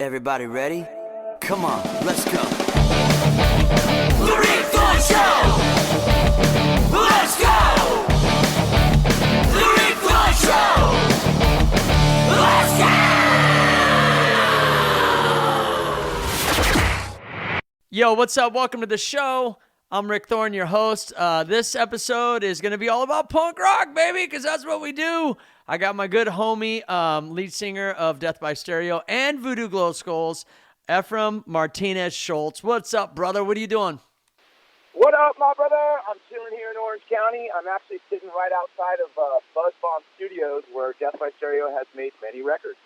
Everybody ready? Come on, let's go. The Rick Thorne Show! Let's go! The Rick Thorne Show! Let's go! Yo, what's up? Welcome to the show. I'm Rick Thorne, your host. This episode is going to be all about punk rock, baby, because that's what we do. I got my good homie, lead singer of Death by Stereo and Voodoo Glow Skulls, Efrem Martinez Schulz. What's up, brother? What are you doing? What up, my brother? I'm chilling here in Orange County. I'm actually sitting right outside of Buzz Bomb Studios, where Death by Stereo has made many records.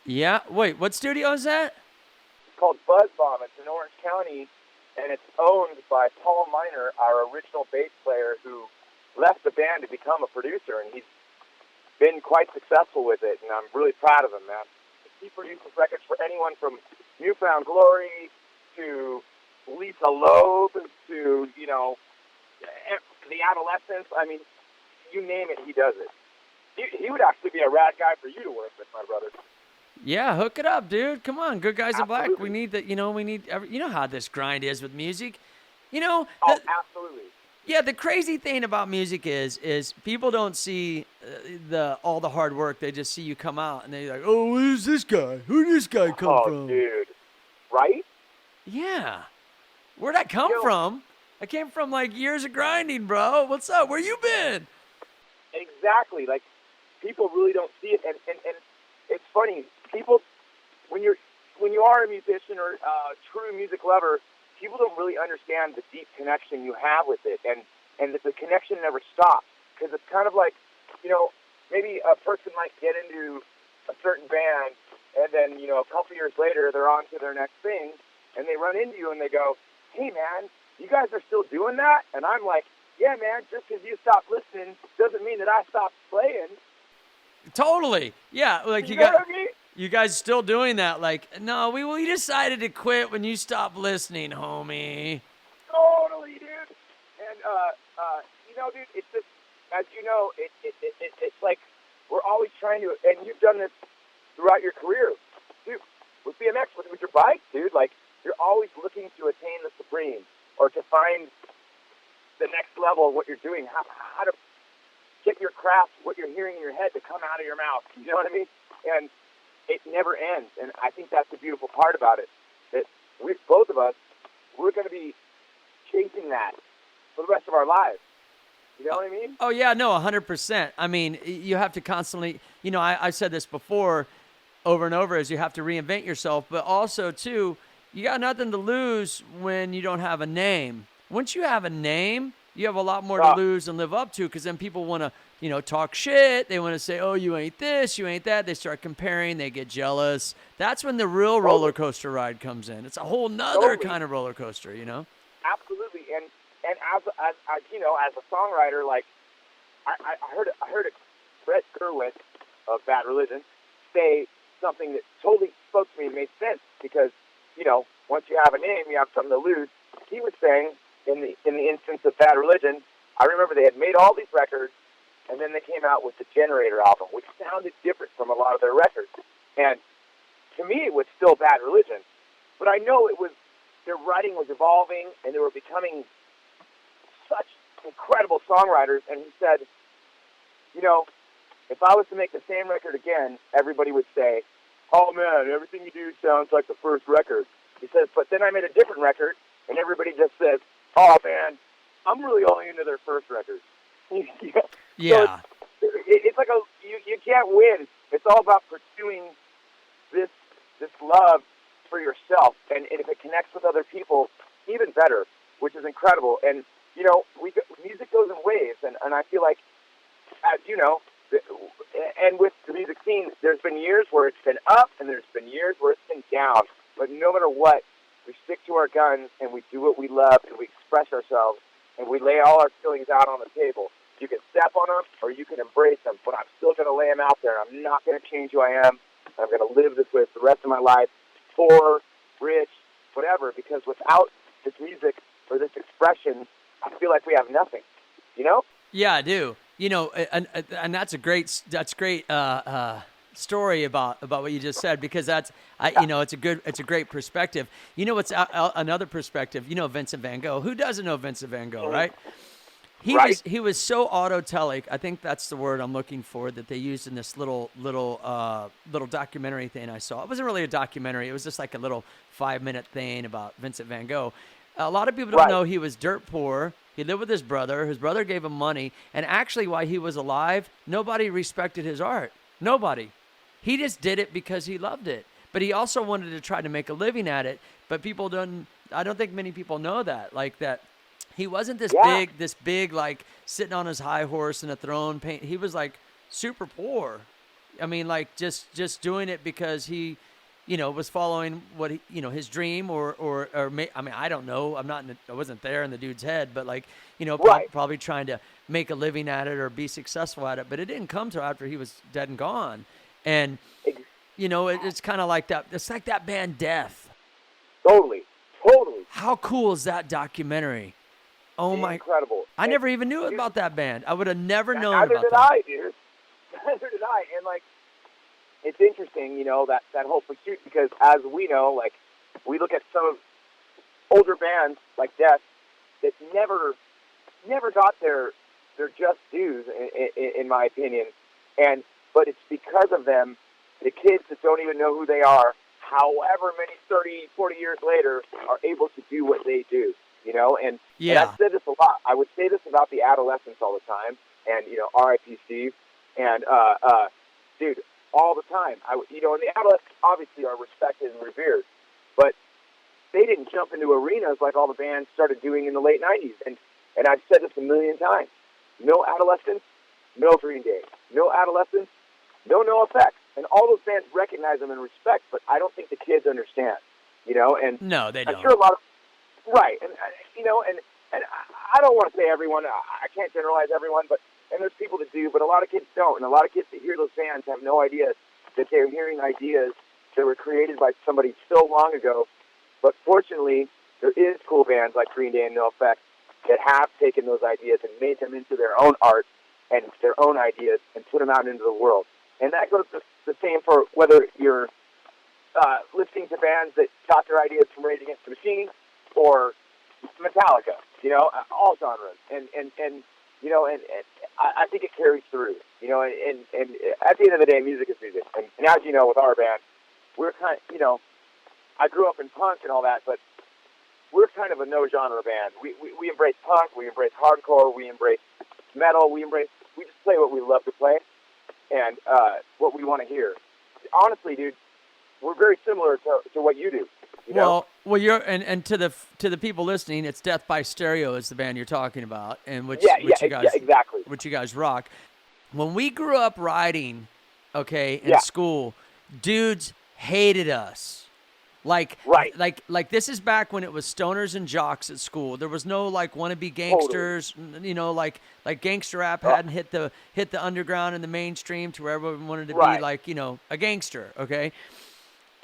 Yeah? Wait, what studio is that? It's called Buzz Bomb. It's in Orange County, and it's owned by Paul Miner, our original bass player, who left the band to become a producer, and he's been quite successful with it, and I'm really proud of him, man. He produces records for anyone from Newfound Glory to Lisa Loeb to, you know, the Adolescents. I mean, you name it, he does it. He would actually be a rad guy for you to work with, my brother. Yeah, hook it up, dude. Come on, Good Guys in Black. Absolutely. We need that. You know how this grind is with music. You know. Oh, absolutely. Yeah, the crazy thing about music is people don't see all the hard work. They just see you come out and they're like, "Oh, who's this guy? Who did this guy come from?" Oh, dude. Right? Yeah. Where'd I come from? I came from like years of grinding, bro. What's up? Where you been? Exactly. Like, people really don't see it, and it's funny. People, when you are a musician or a true music lover, people don't really understand the deep connection you have with it, and that the connection never stops. Because it's kind of like, you know, maybe a person might get into a certain band, and then, you know, a couple years later, they're on to their next thing, and they run into you and they go, "Hey, man, you guys are still doing that?" And I'm like, "Yeah, man, just because you stopped listening doesn't mean that I stopped playing." Totally. Yeah, like You know what I mean? you guys still doing that? Like, no, we decided to quit when you stopped listening, homie. Totally, dude. And you know, dude, it's just, as you know, it's like we're always trying to, and you've done this throughout your career, dude, with BMX, with your bike, dude. Like, you're always looking to attain the supreme, or to find the next level of what you're doing. How to get your craft, what you're hearing in your head, to come out of your mouth. You know what I mean? And it never ends, and I think that's the beautiful part about it. That both of us, we're going to be chasing that for the rest of our lives. You know what I mean? Oh, yeah, no, 100%. I mean, you have to constantly, you know, I said this before over and over, is you have to reinvent yourself, but also, too, you got nothing to lose when you don't have a name. Once you have a name, you have a lot more to lose and live up to, because then people want to, you know, talk shit. They want to say, "Oh, you ain't this, you ain't that." They start comparing. They get jealous. That's when the real roller coaster ride comes in. It's a whole nother kind of roller coaster, you know? Absolutely. And as you know, as a songwriter, like, I heard it, Brett Gerwitz of Bad Religion say something that totally spoke to me and made sense, because, you know, once you have a name, you have something to lose. He was saying, in the instance of Bad Religion, I remember they had made all these records, and then they came out with the Generator album, which sounded different from a lot of their records. And to me, it was still Bad Religion, but I know it was, their writing was evolving, and they were becoming such incredible songwriters. And he said, you know, if I was to make the same record again, everybody would say, "Oh man, everything you do sounds like the first record." He says, but then I made a different record, and everybody just says, "Oh man, I'm really only into their first record." Yeah. So it's like you can't win. It's all about pursuing this love for yourself, and if it connects with other people, even better, which is incredible. And you know, music goes in waves, and I feel like, as you know, and with the music scene, there's been years where it's been up, and there's been years where it's been down. But no matter what, we stick to our guns, and we do what we love, and we express ourselves, and we lay all our feelings out on the table. You can step on them, or you can embrace them, but I'm still going to lay them out there. I'm not going to change who I am. I'm going to live this way for the rest of my life, poor, rich, whatever, because without this music or this expression, I feel like we have nothing, you know? Yeah, I do. You know, and that's great story about what you just said, because it's a great perspective. You know what's another perspective? You know Vincent Van Gogh. Who doesn't know Vincent Van Gogh, right? He was so autotelic. I think that's the word I'm looking for, that they used in this little documentary thing I saw. It wasn't really a documentary. It was just like a little 5-minute thing about Vincent Van Gogh. A lot of people don't know he was dirt poor. He lived with his brother. His brother gave him money. And actually, while he was alive, nobody respected his art. Nobody. He just did it because he loved it. But he also wanted to try to make a living at it. But I don't think many people know that. Like that, he wasn't this big, like sitting on his high horse in a throne. He was like super poor. I mean, like just doing it because he, was following what his dream or I don't know. I wasn't there in the dude's head, but like, probably trying to make a living at it or be successful at it. But it didn't come till after he was dead and gone. And, it's kind of like that. It's like that band Death. Totally. How cool is that documentary? Oh my! Incredible. I never even knew about that band. I would have never known Neither about did that. I, dude. Neither did I. And like, it's interesting, that whole pursuit, because as we know, like, we look at some of older bands like Death that never got their just dues, in my opinion. But it's because of them, the kids that don't even know who they are, however many 30, 40 years later, are able to do what they do, And, and I've said this a lot. I would say this about the adolescents all the time, and, R.I.P. Steve, and, dude, all the time. And the adolescents obviously are respected and revered, but they didn't jump into arenas like all the bands started doing in the late 90s. And I've said this a million times. No adolescents, no Green Day. No adolescents, no NoFX. And all those bands recognize them and respect, but I don't think the kids understand, And no, they don't. I'm sure a lot of right, and and I don't want to say everyone. I can't generalize everyone, and there's people that do, but a lot of kids don't, and a lot of kids that hear those bands have no idea that they're hearing ideas that were created by somebody so long ago. But fortunately, there is cool bands like Green Day and NoFX that have taken those ideas and made them into their own art and their own ideas and put them out into the world. And that goes the same for whether you're listening to bands that got their ideas from Rage Against the Machine or Metallica, all genres. And I think it carries through, and at the end of the day, music is music. And as you know, with our band, we're kind of, I grew up in punk and all that, but we're kind of a no-genre band. We embrace punk, we embrace hardcore, we embrace metal, we just play what we love to play and what we want to hear. Honestly, dude, we're very similar to what you do. Well, you're and to the people listening, it's Death by Stereo is the band you're talking about, and which you guys exactly. Which you guys rock. When we grew up riding, in school, dudes hated us. Like this is back when it was stoners and jocks at school. There was no like wannabe gangsters, like gangster rap hadn't hit the underground and the mainstream to where everyone wanted to be like, a gangster, okay?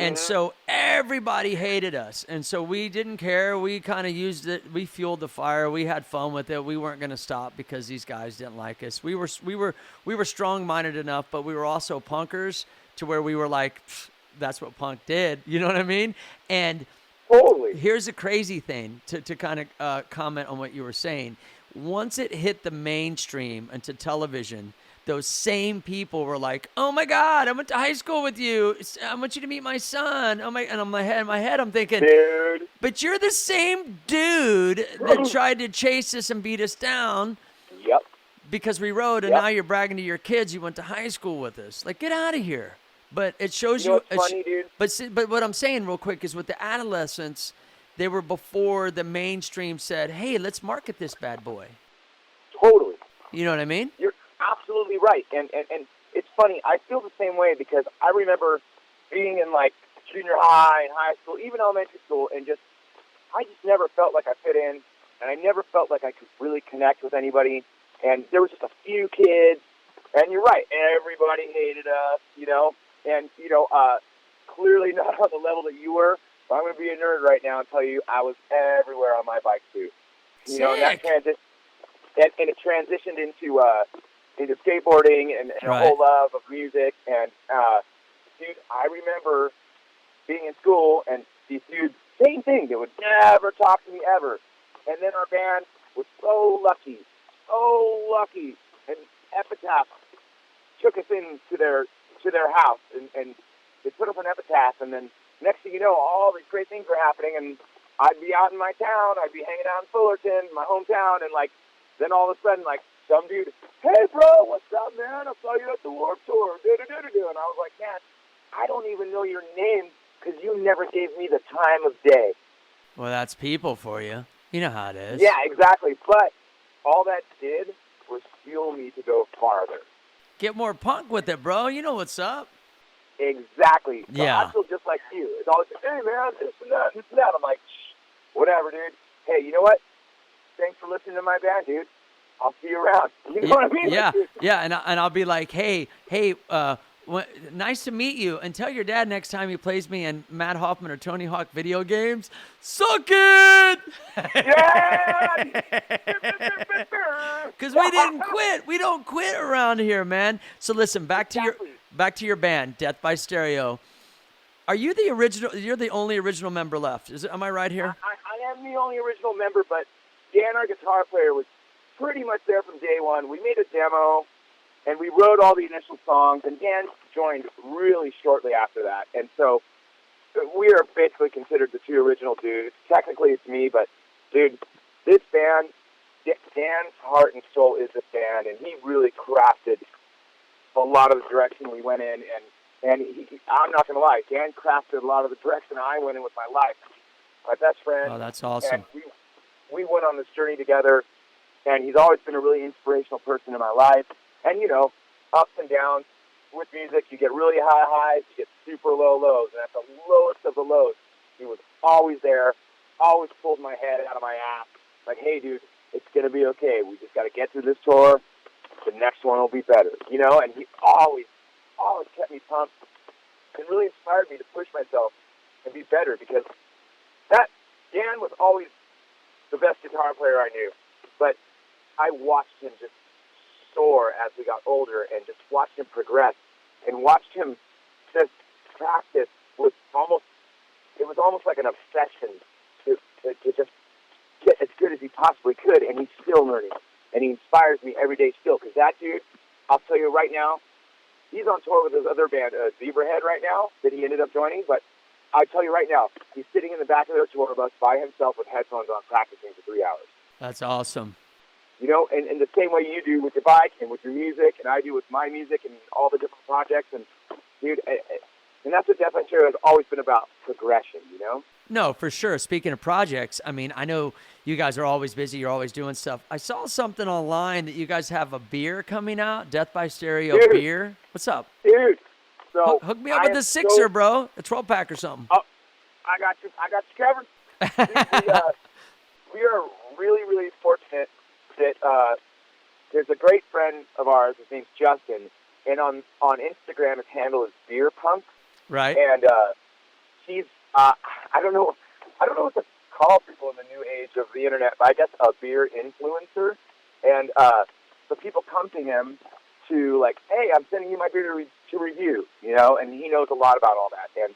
And so everybody hated us. And so we didn't care. We kind of used it. We fueled the fire. We had fun with it. We weren't going to stop because these guys didn't like us. We were strong-minded enough, but we were also punkers to where we were like, that's what punk did. You know what I mean? And here's a crazy thing to kind of comment on what you were saying. Once it hit the mainstream and to television, those same people were like, "Oh my God, I went to high school with you. I want you to meet my son." And in my head, I'm thinking, dude, but you're the same dude that tried to chase us and beat us down. Yep. Because we rode, and now you're bragging to your kids you went to high school with us. Like, get out of here. But it shows you. What's funny, dude? But what I'm saying real quick is with the adolescents, they were before the mainstream said, "Hey, let's market this bad boy." Totally. You know what I mean? You're absolutely right. And it's funny. I feel the same way because I remember being in like junior high and high school, even elementary school, and I just never felt like I fit in, and I never felt like I could really connect with anybody. And there was just a few kids, and you're right, everybody hated us, and clearly not on the level that you were. But I'm going to be a nerd right now and tell you I was everywhere on my bike too. And that and it transitioned into into skateboarding and a Right. whole love of music. And, dude, I remember being in school and these dudes, same thing, they would never talk to me ever. And then our band was so lucky, and Epitaph took us into their house, and they put up an epitaph, and then next thing you know, all these great things were happening, and I'd be out in my town, I'd be hanging out in Fullerton, my hometown, and like, then all of a sudden, like, some dude, hey bro, what's up, man? I saw you at the Warped Tour, and I was like, man, I don't even know your name because you never gave me the time of day. Well, that's people for you. You know how it is. Yeah, exactly. But all that did was fuel me to go farther. Get more punk with it, bro. You know what's up. Exactly. So Yeah. I feel just like you. It's always like, hey, man, this and that, this and that. I'm like, shh, whatever, dude. Hey, you know what? Thanks for listening to my band, dude. I'll see you around. You know what I mean? Yeah, Like, yeah, and I'll be like, hey, nice to meet you, and tell your dad next time he plays me in Matt Hoffman or Tony Hawk video games, suck it! yeah! Because we didn't quit. We don't quit around here, man. So listen, back to your band, Death by Stereo. Are you the original? You're the only original member left. Am I right here? I am the only original member, but Dan, our guitar player, was pretty much there from day one. We made a demo, and we wrote all the initial songs, and Dan joined really shortly after that. And so we are basically considered the two original dudes. Technically, it's me, but, dude, this band, Dan's heart and soul is this band, and he really crafted a lot of the direction we went in. And I'm not going to lie, Dan crafted a lot of the direction I went in with my life. My best friend. Oh, that's awesome. And we went on this journey together, and he's always been a really inspirational person in my life. And, you know, ups and downs with music, you get really high highs, you get super low lows. And at the lowest of the lows, he was always there, always pulled my head out of my ass. Like, hey, dude, it's going to be okay. We just got to get through this tour. The next one will be better, you know? And he always kept me pumped and really inspired me to push myself and be better, because Dan was always the best guitar player I knew. But I watched him just soar as we got older, and just watched him progress, and watched him just practice with it was almost like an obsession to just get as good as he possibly could, and he's still learning. And he inspires me every day still, because that dude, I'll tell you right now, he's on tour with his other band, Zebrahead, right now, that he ended up joining, but I tell you right now, he's sitting in the back of their tour bus by himself with headphones on, practicing for 3 hours. That's awesome. You know, and the same way you do with your bike and with your music, and I do with my music and all the different projects, and dude, and that's what Death by Stereo has always been about, progression, you know? No, for sure. Speaking of projects, I mean, I know you guys are always busy. You're always doing stuff. I saw something online that you guys have a beer coming out, Death by Stereo Dude. beer. What's up? Dude, so Hook me up with the sixer, bro. A 12-pack or something. Oh, I got you covered. We are really, really fortunate that there's a great friend of ours. His name's Justin, and on Instagram, his handle is Beer Punk. Right. And he's I don't know what to call people in the new age of the internet, but I guess a beer influencer. And so people come to him to, like, hey, I'm sending you my beer to review, you know, and he knows a lot about all that. And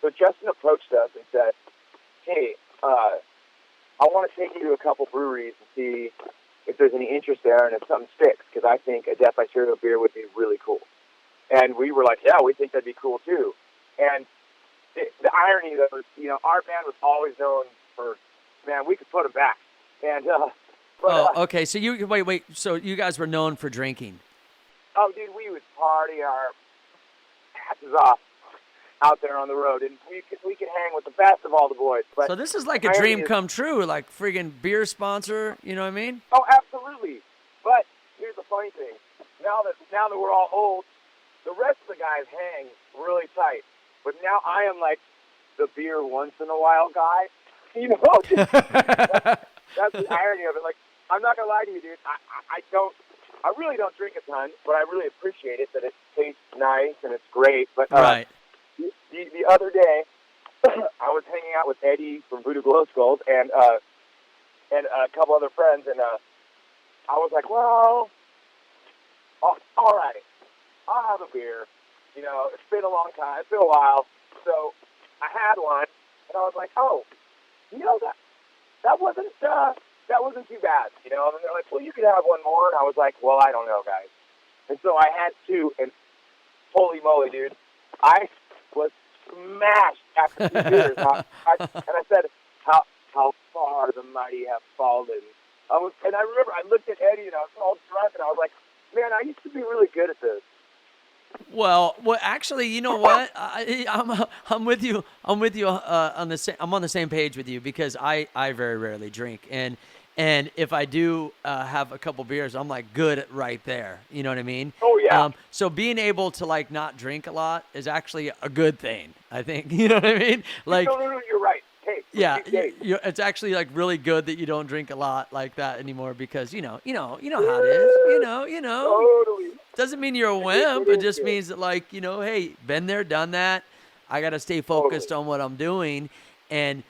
so Justin approached us and said, hey, I want to take you to a couple breweries and see if there's any interest there and if something sticks, because I think a Death by Stereo beer would be really cool. And we were like, yeah, we think that'd be cool too. And the irony, though, is, you know, our band was always known for, man, we could put them back. And okay. So wait. So you guys were known for drinking? Oh, dude, we would party our asses off out there on the road, and we could hang with the best of all the boys. But So this is like a dream come true, like friggin' beer sponsor. You know what I mean? Oh, absolutely. But here's the funny thing: now that we're all old, the rest of the guys hang really tight. But now I am like the beer once in a while guy. You know, that's the irony of it. Like, I'm not gonna lie to you, dude. I really don't drink a ton, but I really appreciate it that it tastes nice and it's great. But Right. The other day, I was hanging out with Eddie from Voodoo Glow Skulls and a couple other friends, and I was like, well, oh, all right, I'll have a beer. You know, it's been a long time. It's been a while. So I had one, and I was like, oh, you know, that wasn't too bad. You know, and they're like, well, you could have one more. And I was like, well, I don't know, guys. And so I had two, and holy moly, dude, I was smashed after 2 beers. And I said, how far the mighty have fallen. And I remember I looked at Eddie, and I was all drunk, and I was like, man, I used to be really good at this. Well, actually, you know what? I'm with you. I'm with you on the same. I'm on the same page with you because I very rarely drink, and if I do have a couple beers, I'm like good right there. You know what I mean? Oh yeah. So being able to like not drink a lot is actually a good thing. I think. You know what I mean? Like, no, you're right. Hey, yeah, it's actually like really good that you don't drink a lot like that anymore because you know how it is. You know. Totally. Doesn't mean you're a wimp. It just means that, like, you know, hey, been there, done that. I got to stay focused on what I'm doing. And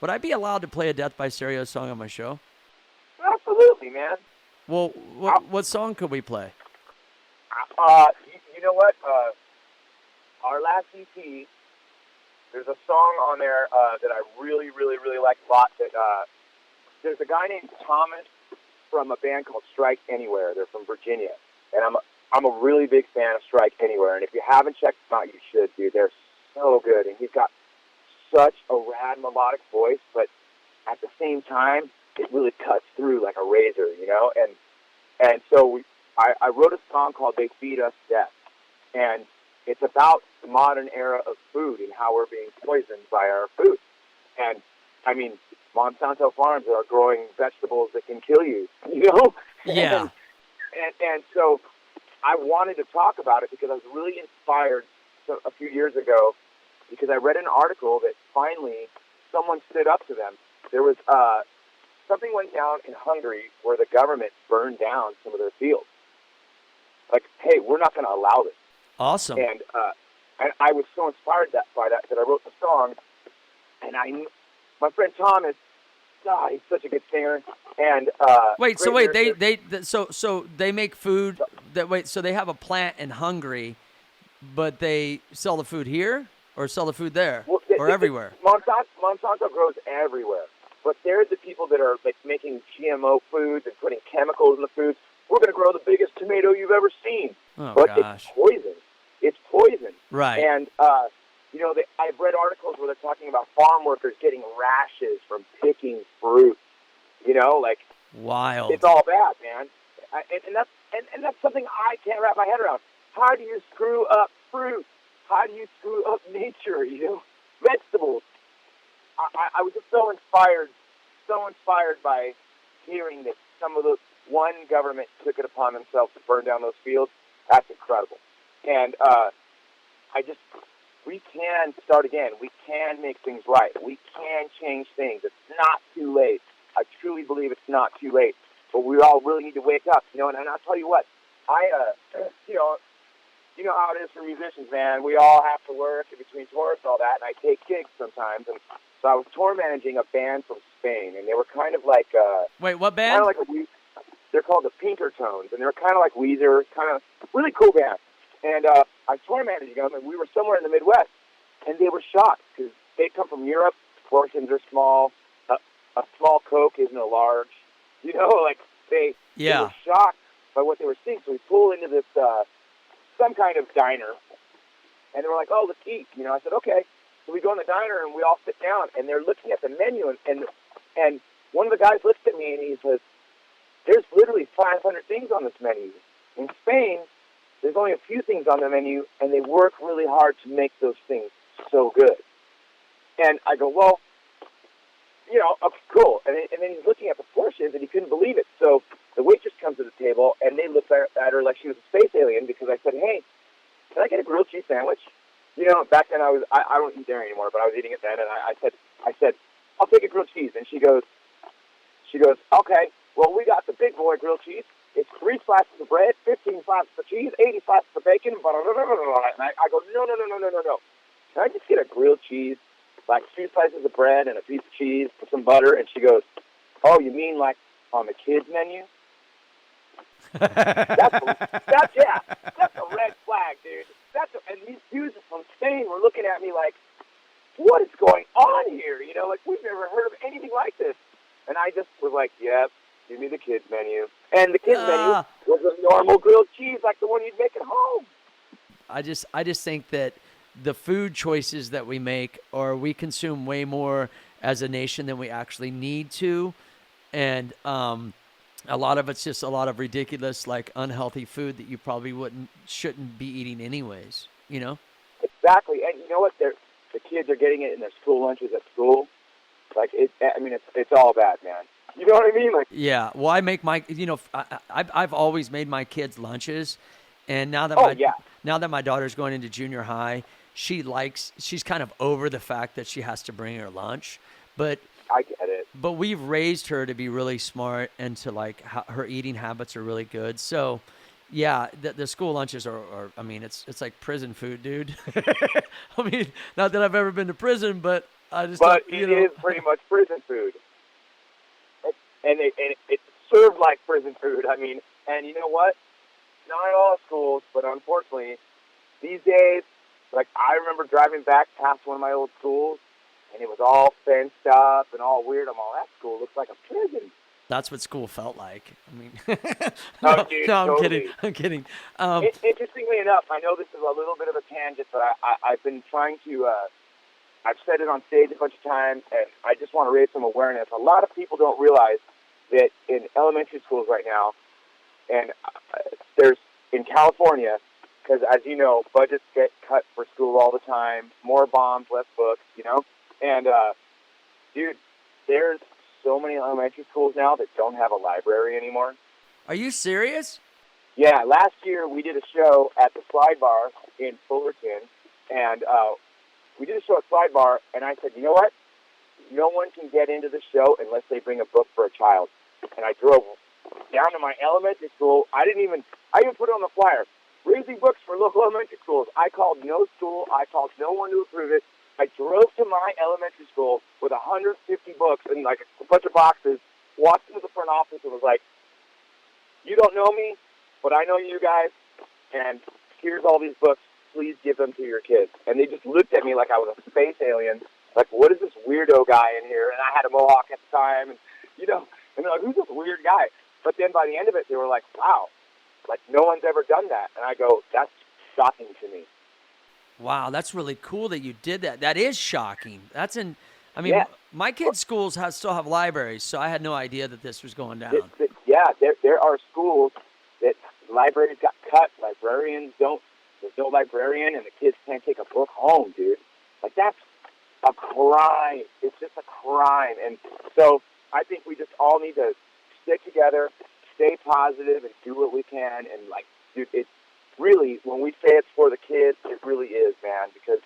would I be allowed to play a Death by Stereo song on my show? Absolutely, man. Well, what song could we play? You know what? Our last EP, there's a song on there that I really, really, really like a lot. That there's a guy named Thomas from a band called Strike Anywhere. They're from Virginia, and I'm a really big fan of Strike Anywhere. And if you haven't checked them out, you should, dude. They're so good, and he's got such a rad melodic voice, but at the same time, it really cuts through like a razor, you know. And so I wrote a song called "They Feed Us Death," and it's about the modern era of food and how we're being poisoned by our food. And I mean, Monsanto Farms are growing vegetables that can kill you, you know? Yeah. And so I wanted to talk about it because I was really inspired a few years ago because I read an article that finally someone stood up to them. There was something went down in Hungary where the government burned down some of their fields. Like, hey, we're not going to allow this. Awesome. And I was so inspired by that I wrote the song. And my friend Thomas, he's such a good singer. And so they make food so they have a plant in Hungary, but they sell the food here or sell the food there or everywhere? Monsanto grows everywhere. But they're the people that are like making GMO foods and putting chemicals in the foods. We're going to grow the biggest tomato you've ever seen. Oh, but gosh. It's poison. It's poison. Right. And, you know, I've read articles where they're talking about farm workers getting rashes from picking fruit. You know, like, wild. It's all bad, man. And that's something I can't wrap my head around. How do you screw up fruit? How do you screw up nature, you know? Vegetables. I was just so inspired by hearing that some of the one government took it upon themselves to burn down those fields. That's incredible. And we can start again. We can make things right. We can change things. It's not too late. I truly believe it's not too late. But we all really need to wake up, you know. And I'll tell you what, you know how it is for musicians, man. We all have to work in between tours and all that, and I take gigs sometimes. And so I was tour managing a band from Spain, and they were kind of like wait, what band? Kind of like they're called the Pinkertones, and they're kind of like Weezer, kind of really cool band. And I was tour managing them, and we were somewhere in the Midwest, and they were shocked because they come from Europe. Portions are small. A small Coke isn't a large. You know, like they were shocked by what they were seeing. So we pull into this some kind of diner, and they were like, "Oh, let's eat." You know, I said, "Okay." So we go in the diner, and we all sit down, and they're looking at the menu, and one of the guys looks at me, and he says, "There's literally 500 things on this menu. In Spain, there's only a few things on the menu, and they work really hard to make those things so good." And I go, "Well, you know, okay, cool." And then he's looking at the portions, and he couldn't believe it. So the waitress comes to the table, and they look at her like she was a space alien because I said, "Hey, can I get a grilled cheese sandwich?" You know, back then I don't eat dairy anymore, but I was eating it then, and I said, "I'll take a grilled cheese." And she goes, "Okay, well, we got the big boy grilled cheese. It's 3 slices of bread, 15 slices of cheese, 80 slices of bacon, blah, blah, blah, blah, blah." And I go, no. Can I just get a grilled cheese, like 2 slices of bread and a piece of cheese with some butter? And she goes, "Oh, you mean like on the kids' menu?" That's a red flag, dude. And these dudes from Spain were looking at me like, what is going on here? You know, like, we've never heard of anything like this. And I just was like, yep, give me the kids menu. And the kids menu was a normal grilled cheese like the one you'd make at home. I just think that the food choices that we make, or we consume way more as a nation than we actually need to. And a lot of it's just a lot of ridiculous, like, unhealthy food that you probably shouldn't be eating anyways, you know? Exactly. And you know what? The kids are getting it in their school lunches at school. Like, it's all bad, man. You know what I mean? Like, yeah. Well, I make my, I've always made my kids lunches, and now that my daughter's going into junior high, she's kind of over the fact that she has to bring her lunch, but I get it. But we've raised her to be really smart, and to, like, her eating habits are really good. So, yeah, the school lunches are I mean, it's like prison food, dude. I mean, not that I've ever been to prison, but I just. But it is pretty much prison food, and it's served like prison food. I mean, and you know what? Not all schools, but unfortunately, these days, like, I remember driving back past one of my old schools, and it was all fenced up and all weird. I'm all, that school looks like a prison. That's what school felt like. I mean, Dude, no, I'm totally. kidding. Interestingly enough, I know this is a little bit of a tangent, but I've been trying to, I've said it on stage a bunch of times, and I just want to raise some awareness. A lot of people don't realize that in elementary schools right now, and there's, in California, because as you know, budgets get cut for school all the time, more bombs, less books, you know? And, dude, there's so many elementary schools now that don't have a library anymore. Are you serious? Yeah, last year we did a show at the Slide Bar in Fullerton, and we did a show at Slide Bar, and I said, you know what? No one can get into the show unless they bring a book for a child. And I drove down to my elementary school. I even put it on the flyer. Raising books for local elementary schools. I called no school. I called no one to approve it. I drove to my elementary school with 150 books and, like, a bunch of boxes, walked into the front office and was like, you don't know me, but I know you guys, and here's all these books. Please give them to your kids. And they just looked at me like I was a space alien, like, what is this weirdo guy in here? And I had a mohawk at the time, and, you know, and they're like, who's this weird guy? But then by the end of it, they were like, wow, like, no one's ever done that. And I go, that's shocking to me. Wow, that's really cool that you did that. That is shocking. My kids' schools still have libraries, so I had no idea that this was going down. There are schools that libraries got cut. Librarians don't. There's no librarian, and the kids can't take a book home, dude. Like, that's a crime. It's just a crime. And so I think we just all need to stick together, stay positive, and do what we can. And, like, dude, it's really, when we say it's for the kids, it really is, man, because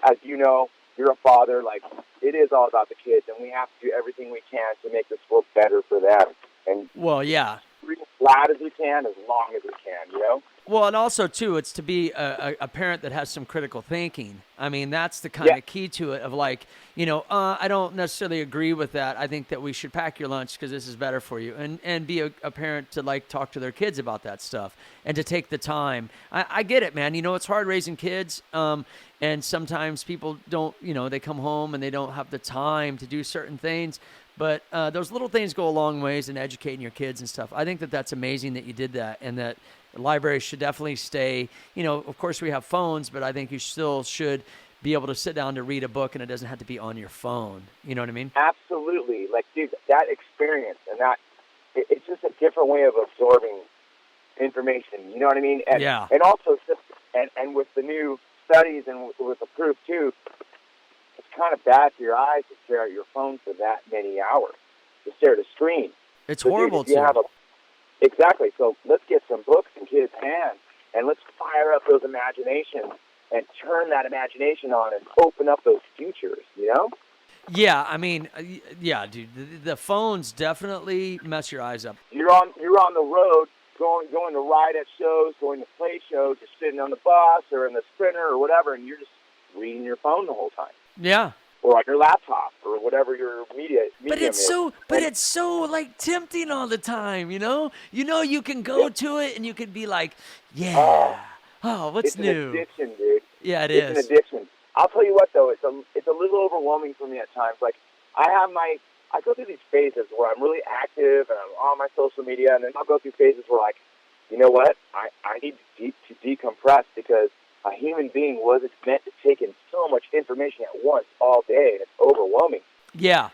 as you know, you're a father, like, it is all about the kids, and we have to do everything we can to make this world better for them. And, well, yeah, as loud as we can, as long as we can, you know? Well, and also, too, it's to be a parent that has some critical thinking. I mean, that's the kind of key to it, of, like, you know, I don't necessarily agree with that. I think that we should pack your lunch because this is better for you. And be a parent to, like, talk to their kids about that stuff and to take the time. I get it, man. You know, it's hard raising kids. And sometimes people don't, you know, they come home and they don't have the time to do certain things. But those little things go a long ways in educating your kids and stuff. I think that that's amazing that you did that, and that libraries should definitely stay. You know, of course we have phones, but I think you still should be able to sit down to read a book, and it doesn't have to be on your phone. You know what I mean? Absolutely. Like, dude, that experience, and that, it's just a different way of absorbing information. You know what I mean? And, yeah. And also, and with the new studies and with the proof too, it's kind of bad for your eyes to stare at your phone for that many hours, to stare at a screen. It's horrible, too. Exactly. So let's get some books in kids' hands, and let's fire up those imaginations and turn that imagination on and open up those futures, you know? Yeah, I mean, yeah, dude, the phones definitely mess your eyes up. You're on the road, going to ride at shows, going to play shows, just sitting on the bus or in the Sprinter or whatever, and you're just reading your phone the whole time. Yeah. Or on your laptop or whatever your medium But it's is. so, like tempting all the time, you know? You can go to it and you can be like, yeah, what's It's an new? addiction, dude. Yeah, It's an addiction. I'll tell you what, though, it's a little overwhelming for me at times. Like, I go through these phases where I'm really active and I'm on my social media, and then I'll go through phases where, like, you know what? I need to decompress because a human being wasn't meant to take in so much information at once all day, and it's overwhelming. Yeah.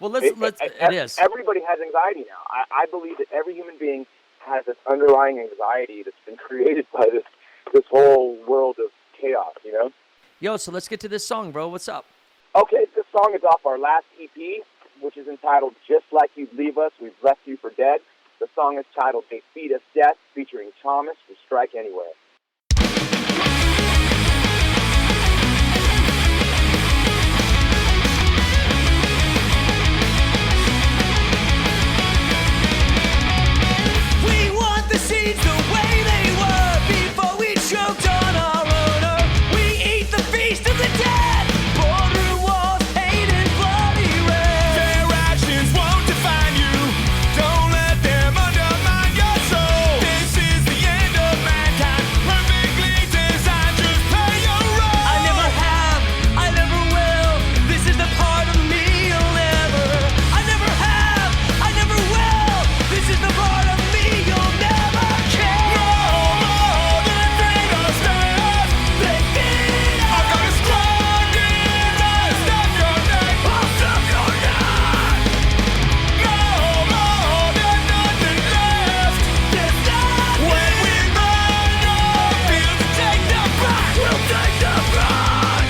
Well, it is. Everybody has anxiety now. I believe that every human being has this underlying anxiety that's been created by this whole world of chaos, you know? Yo, so let's get to this song, bro. What's up? Okay, this song is off our last EP, which is entitled Just Like You'd Leave Us, We've Left You for Dead. The song is titled They Feed Us Death, featuring Thomas from Strike Anywhere. We want the seeds the way they were before we choked on our owner. We eat the feast of the dead. Border walls painted bloody red. Their actions won't define you. Don't let them undermine your soul. This is the end of mankind. Perfectly designed. Just play your role. I never have. I never will. This is the part of me you'll never. I never have. I never will. This is the part of me you'll never care. No more than feed us death. They feed us. I've got a strong desire. Stop your neck. I'll stop your neck. No more, there's nothing left. There's nothing. When we burn your fields and take them back, we'll take them back.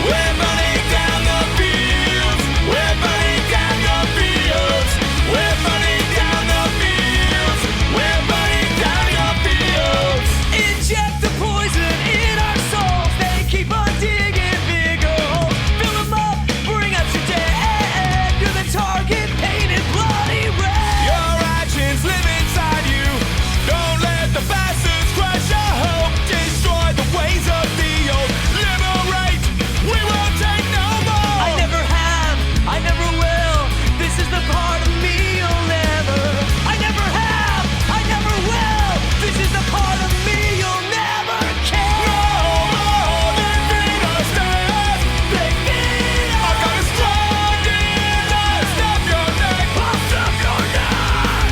We're burning down the fields. We're burning down the fields. We're burning down the fields. We're burning down your fields. Inject the poison in our souls. They keep on digging bigger holes. Fill them up, bring us your dead. You're the target, painted bloody red. Your actions live inside you. Don't let the bastards crush your hope. Destroy the ways of the old. Liberate, we won't take no more. I never have, I never will. This is the part of me you'll never. I never have, I never will. This is the part of me you'll never care. No more than feed us death. They feed us. I've got a strong desire. Stop your neck. I'll stop your neck.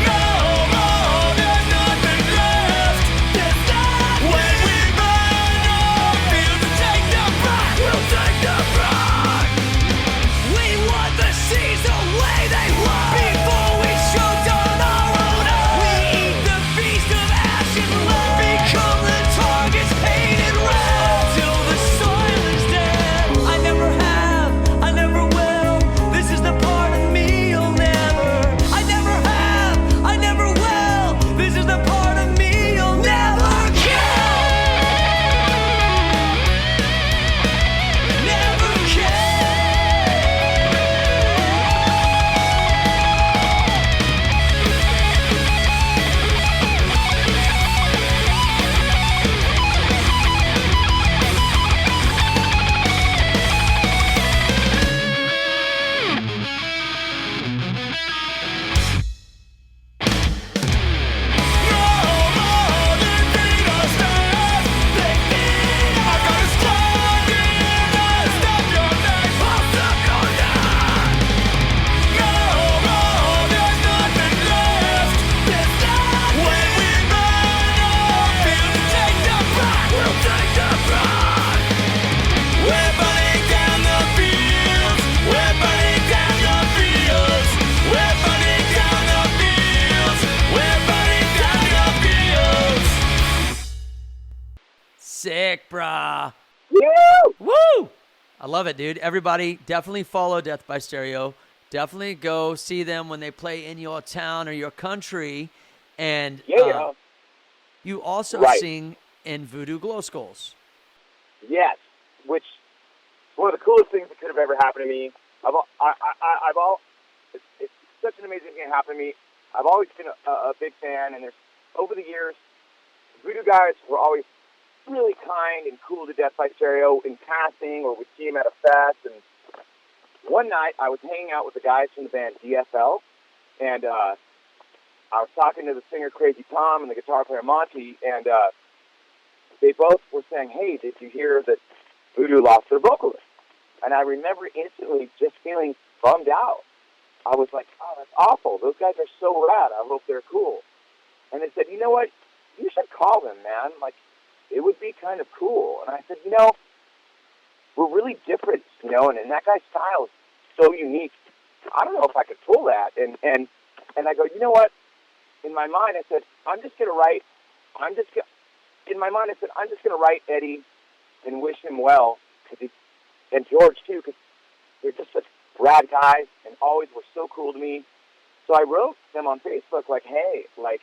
No more, there's nothing left. There's nothing. When we burn your fields and take them back, we'll take them back. We want the seas the way they were before we choked on our owner. We eat the feast of ash and blood. Become the targets painted red till the soil is dead. I never have, I never will. This is the part of me you'll never. I never have, I never will. This is the part of me you'll never care. Never care. Sick, brah. Woo! Woo! I love it, dude. Everybody, definitely follow Death by Stereo. Definitely go see them when they play in your town or your country. And Yeah. you also Right. sing in Voodoo Glow Skulls. Yes, which is one of the coolest things that could have ever happened to me. It's such an amazing thing that happened to me. I've always been a big fan, and there's over the years, Voodoo guys were always really kind and cool to Death by Stereo in passing, or we'd see him at a fest. And one night I was hanging out with the guys from the band DFL, and I was talking to the singer Crazy Tom and the guitar player Monty, and they both were saying, "Hey, did you hear that Voodoo lost their vocalist?" And I remember instantly just feeling bummed out. I was like, "Oh, that's awful. Those guys are so rad. I hope they're cool." And they said, "You know what? You should call them, man. Like, it would be kind of cool." And I said, we're really different, and that guy's style is so unique. I don't know if I could pull that. And I go, you know what? In my mind, I said, I'm just going to write Eddie and wish him well, and George too, because they're just such rad guys and always were so cool to me. So I wrote them on Facebook, like, hey, like,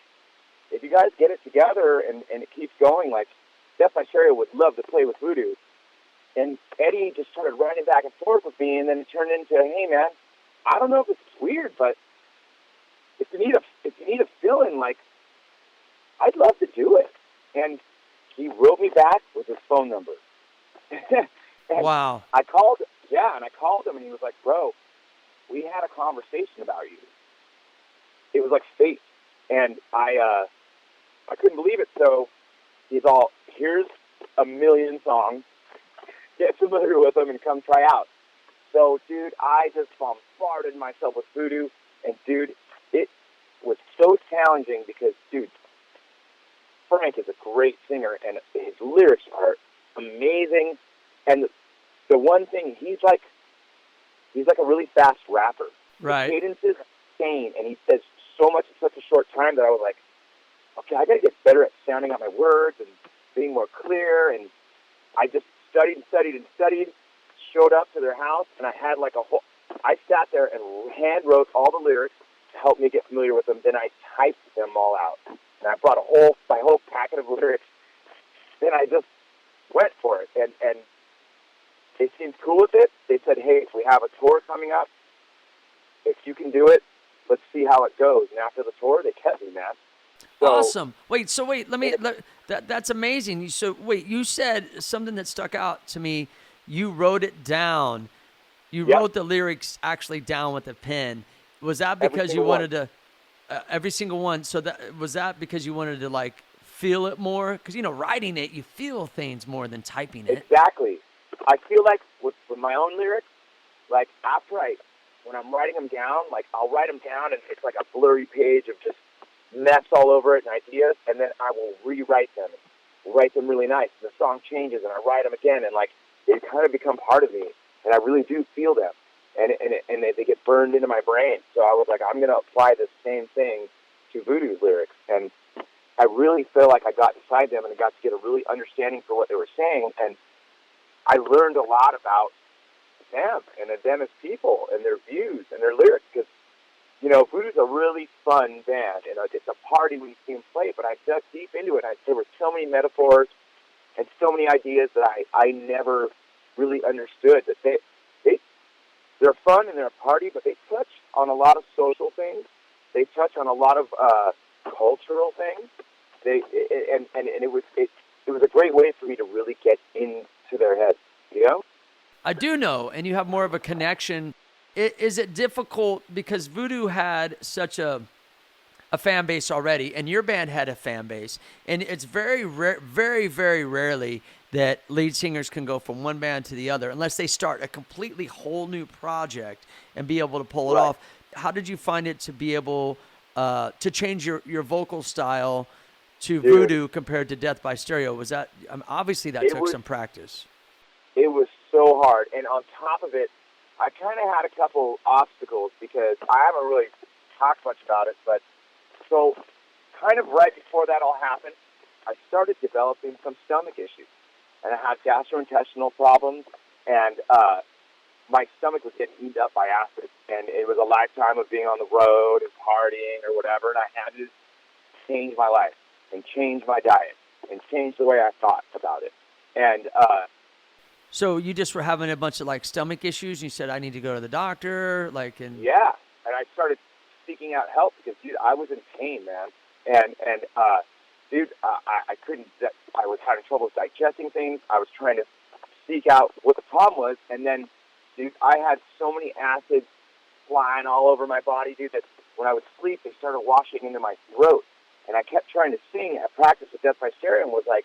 if you guys get it together and it keeps going, like, Death by Stereo would love to play with Voodoo. And Eddie just started writing back and forth with me, and then it turned into, hey, man, I don't know if it's weird, but if you need a fill-in, like, I'd love to do it. And he wrote me back with his phone number. Wow. I called him, and he was like, bro, we had a conversation about you. It was like fate. And I couldn't believe it. So he's all, here's a million songs. Get familiar with them and come try out. So, dude, I just bombarded myself with Voodoo. And, dude, it was so challenging because, dude, Frank is a great singer, and his lyrics are amazing. And the one thing, he's like a really fast rapper. Right. The cadence is insane, and he says so much in such a short time that I was like, okay, I got to get better at sounding out my words and being more clear. And I just studied, showed up to their house, and I sat there and hand wrote all the lyrics to help me get familiar with them. Then I typed them all out, and I brought my whole packet of lyrics. Then I just went for it, and they seemed cool with it. They said, hey, we have a tour coming up. If you can do it, let's see how it goes. And after the tour, they kept me, man. So, awesome. That's amazing. You said something that stuck out to me. You wrote it down. You wrote the lyrics actually down with a pen. Was that because you wanted to, every single one? So was that because you wanted to like feel it more? Because, writing it, you feel things more than typing it. Exactly. I feel like with my own lyrics, like when I'm writing them down, like I'll write them down and it's like a blurry page of just mess all over it and ideas, and then I will rewrite them, write them really nice. And the song changes, and I write them again, and like they kind of become part of me, and I really do feel them, and they get burned into my brain. So I was like, I'm going to apply the same thing to Voodoo's lyrics, and I really feel like I got inside them and I got to get a really understanding for what they were saying, and I learned a lot about them and them as people and their views and their lyrics, because Voodoo's a really fun band, and it's a party when you see them play, but I dug deep into it. There were so many metaphors and so many ideas that I never really understood. That they're fun and they're a party, but they touch on a lot of social things. They touch on a lot of cultural things. It was a great way for me to really get into their heads, I do know, and you have more of a connection. Is it difficult because Voodoo had such a fan base already, and your band had a fan base, and it's very rare, very, very rarely that lead singers can go from one band to the other unless they start a completely whole new project and be able to pull it off. How did you find it to be able to change your vocal style to Voodoo compared to Death by Stereo? Was that obviously that took some practice? It was so hard, and on top of it, I kind of had a couple obstacles because I haven't really talked much about it, but so kind of right before that all happened, I started developing some stomach issues, and I had gastrointestinal problems, and my stomach was getting eaten up by acid, and it was a lifetime of being on the road and partying or whatever, and I had to change my life and change my diet and change the way I thought about it, and so you just were having a bunch of like stomach issues, and you said, I need to go to the doctor, Yeah, and I started seeking out help because, dude, I was in pain, man. And dude, I couldn't. I was having trouble digesting things. I was trying to seek out what the problem was, and then, dude, I had so many acids flying all over my body, dude, that when I would sleep, they started washing into my throat. And I kept trying to sing at practice with Death by Stereo and was like,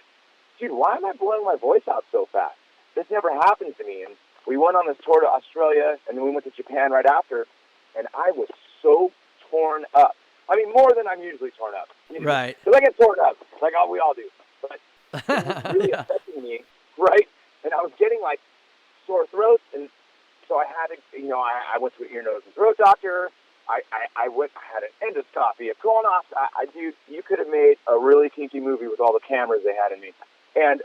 dude, why am I blowing my voice out so fast? This never happened to me. And we went on this tour to Australia, and then we went to Japan right after, and I was so torn up. I mean, more than I'm usually torn up. You know? Right. Because I get torn up, like we all do. But it was really Yeah. affecting me, right? And I was getting, like, sore throats, and so I had to, you know, I went to an ear, nose, and throat doctor. I had an endoscopy, a colonoscopy. Dude, you could have made a really kinky movie with all the cameras they had in me. And,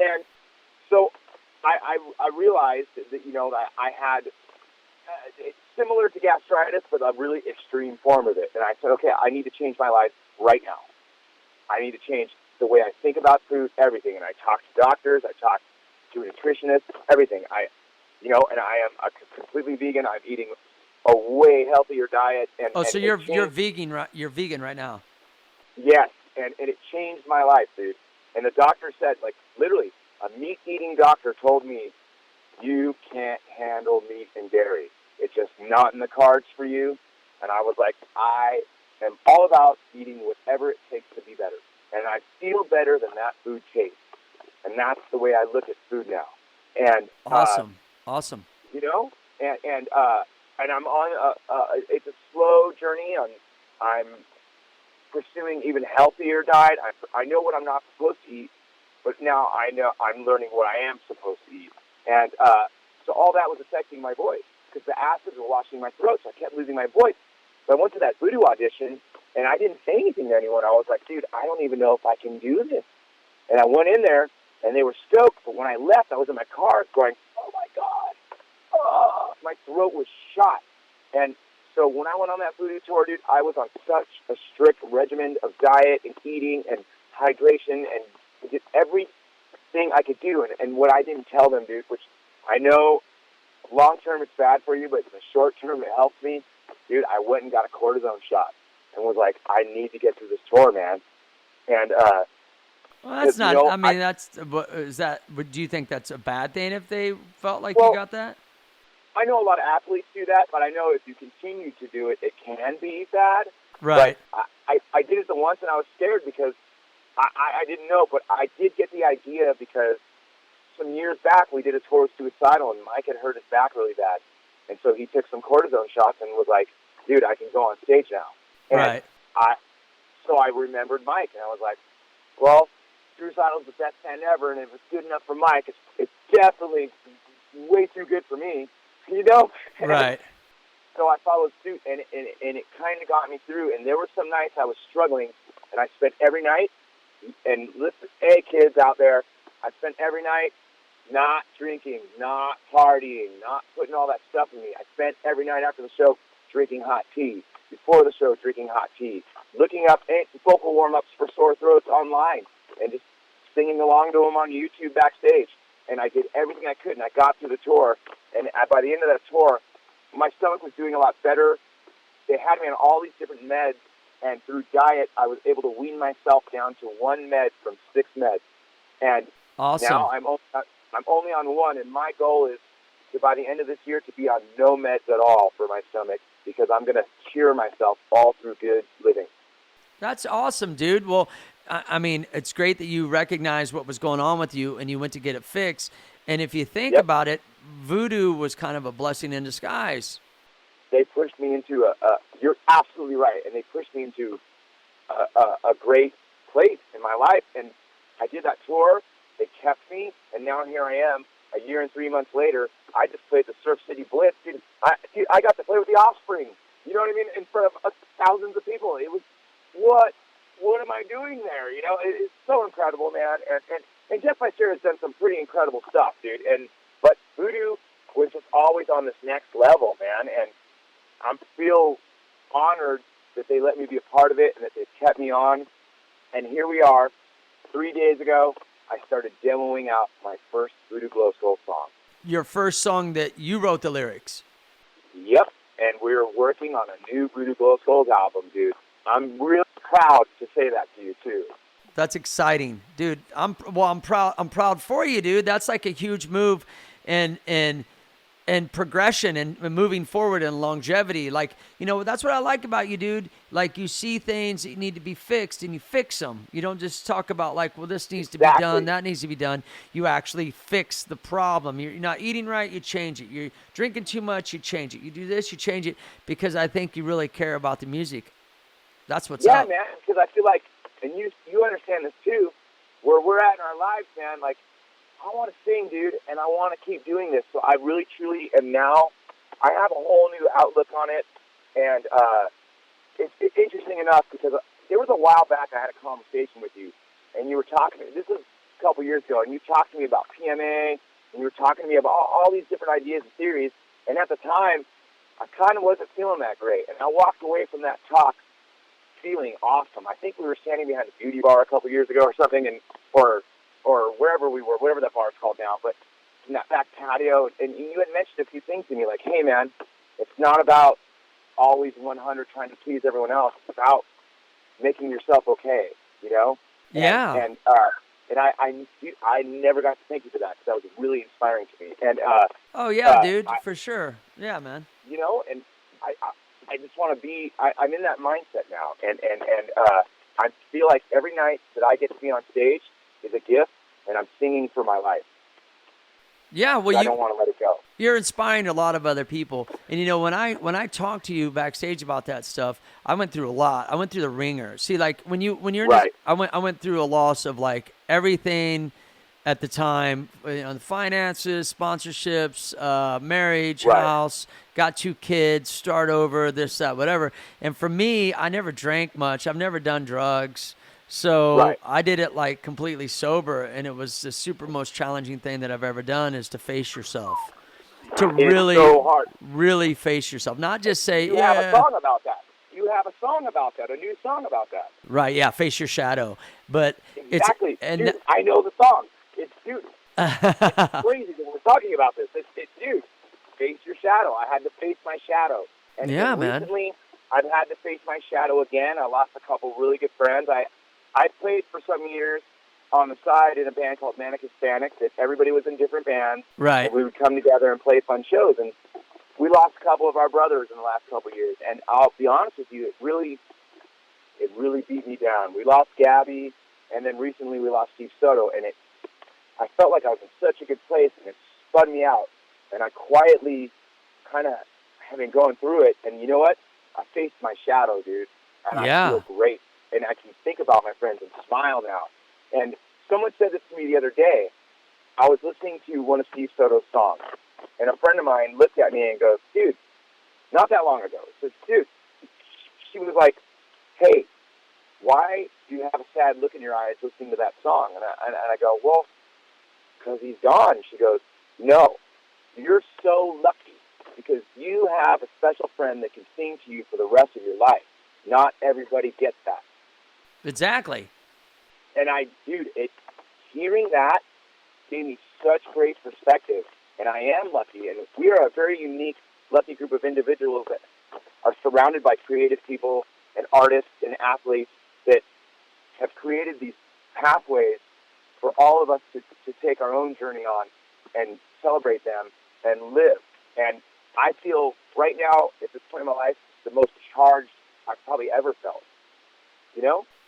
and so I realized that, you know, that I had, it's similar to gastritis, but a really extreme form of it. And I said, okay, I need to change my life right now. I need to change the way I think about food, everything. And I talked to doctors, I talked to a nutritionist, everything. And I am completely vegan. I'm eating a way healthier diet. So you're vegan, right? You're vegan right now. Yes, and it changed my life, dude. And the doctor said, like, literally, a meat-eating doctor told me, you can't handle meat and dairy. It's just not in the cards for you. And I was like, I am all about eating whatever it takes to be better. And I feel better than that food tastes. And that's the way I look at food now. And Awesome. You know, and I'm on it's a slow journey. I'm pursuing even healthier diet. I know what I'm not supposed to eat, but now I know I'm learning what I am supposed to eat. And so all that was affecting my voice because the acids were washing my throat, so I kept losing my voice. So I went to that Voodoo audition, and I didn't say anything to anyone. I was like, dude, I don't even know if I can do this. And I went in there, and they were stoked. But when I left, I was in my car going, oh, my God. Oh, my throat was shot. And so when I went on that Voodoo tour, dude, I was on such a strict regimen of diet and eating and hydration and did everything I could do. And what I didn't tell them, dude, which I know long-term it's bad for you, but in the short term it helps me, dude, I went and got a cortisone shot and was like, I need to get through this tour, man. And, well, that's not, you know, I mean, do you think that's a bad thing if they felt like you got that? I know a lot of athletes do that, but I know if you continue to do it, it can be bad. Right. But I did it the once, and I was scared because I didn't know, but I did get the idea because some years back we did a tour with Suicidal, and Mike had hurt his back really bad. And so he took some cortisone shots and was like, dude, I can go on stage now. And right. So I remembered Mike, and I was like, well, Suicidal's the best band ever, and if it's good enough for Mike, it's definitely way too good for me. You know? Right. So I followed suit, and it kind of got me through. And there were some nights I was struggling, and I spent every night, and listen, hey, kids out there, I spent every night not drinking, not partying, not putting all that stuff in me. I spent every night after the show drinking hot tea, before the show drinking hot tea, looking up vocal warm-ups for sore throats online, and just singing along to them on YouTube backstage. And I did everything I could, and I got through the tour. And by the end of that tour, my stomach was doing a lot better. They had me on all these different meds, and through diet, I was able to wean myself down to one med from 6 meds. And awesome. Now I'm only on one, and my goal is to, by the end of this year, to be on no meds at all for my stomach, because I'm going to cure myself all through good living. That's awesome, dude. Well, I mean, it's great that you recognized what was going on with you and you went to get it fixed. And if you think about it, Voodoo was kind of a blessing in disguise. They pushed me into you're absolutely right, and they pushed me into a great place in my life. And I did that tour. They kept me, and now here I am, a year and 3 months later. I just played the Surf City Blitz. Dude, I got to play with the Offspring. You know what I mean? In front of thousands of people. It was, what am I doing there? You know, it's so incredible, man. And Jeff Meister has done some pretty incredible stuff, dude. But Voodoo was just always on this next level, man. And I feel honored that they let me be a part of it and that they've kept me on. And here we are. 3 days ago, I started demoing out my first Voodoo Glow Skulls song. Your first song that you wrote the lyrics. Yep. And we're working on a new Voodoo Glow Skulls album, dude. I'm really proud to say that to you too. That's exciting, dude. I'm proud. I'm proud for you, dude. That's like a huge move, and progression and moving forward and longevity. Like, that's what I like about you, dude. Like, you see things that need to be fixed and you fix them. You don't just talk about like, well, this needs to be done, that needs to be done. You actually fix the problem. You're not eating right, you change it. You're drinking too much, you change it. You do this, you change it, because I think you really care about the music. That's what's up. Yeah, man, because I feel like, and you understand this too, where we're at in our lives, man, like, I want to sing, dude, and I want to keep doing this. So I really, truly am now. I have a whole new outlook on it, and it's interesting enough because there was a while back I had a conversation with you, and you were talking to me. This was a couple years ago, and you talked to me about PMA, and you were talking to me about all these different ideas and theories, and at the time, I kind of wasn't feeling that great, and I walked away from that talk feeling awesome. I think we were standing behind a beauty bar a couple years ago or something, or wherever we were, whatever that bar is called now, but in that back patio, and you had mentioned a few things to me, like, hey, man, it's not about always 100 trying to please everyone else. It's about making yourself okay, Yeah. And I never got to thank you for that, because that was really inspiring to me. And oh, yeah, dude, for sure. Yeah, man. And I just want to be, I'm in that mindset now, and I feel like every night that I get to be on stage is a gift, and I'm singing for my life. Yeah, well, I don't want to let it go. You're inspiring a lot of other people, and when I talk to you backstage about that stuff, I went through a lot. I went through the ringer. See, like when you're right. I went through a loss of like everything at the time, the finances, sponsorships, marriage, right. house, got 2 kids, start over, this, that, whatever. And for me, I never drank much. I've never done drugs. So right. I did it like completely sober, and it was the super most challenging thing that I've ever done, is to face yourself. To really, so hard. really face yourself. Not just say, You have a song about that. You have a song about that, a new song about that. Right, yeah, face your shadow. But exactly. It's... Dude, I know the song. It's crazy that we're talking about this. Dude, face your shadow. I had to face my shadow. And yeah, man. Recently, I've had to face my shadow again. I lost a couple really good friends. I played for some years on the side in a band called Manic Hispanic, that everybody was in different bands. Right. And we would come together and play fun shows. And we lost a couple of our brothers in the last couple of years. And I'll be honest with you, it really beat me down. We lost Gabby, and then recently we lost Steve Soto. And I felt like I was in such a good place, and it spun me out. And I quietly kind of have been going through it. And you know what? I faced my shadow, dude. And I feel great. And I can think about my friends and smile now. And someone said this to me the other day. I was listening to one of Steve Soto's songs, and a friend of mine looked at me and goes, dude, not that long ago, says, dude, she was like, hey, why do you have a sad look in your eyes listening to that song? And I go, well, because he's gone. She goes, no, you're so lucky because you have a special friend that can sing to you for the rest of your life. Not everybody gets that. Exactly. And hearing that gave me such great perspective. And I am lucky. And we are a very unique, lucky group of individuals that are surrounded by creative people and artists and athletes that have created these pathways for all of us to take our own journey on and celebrate them and live. And I feel right now, at this point in my life, the most charged I've probably ever felt.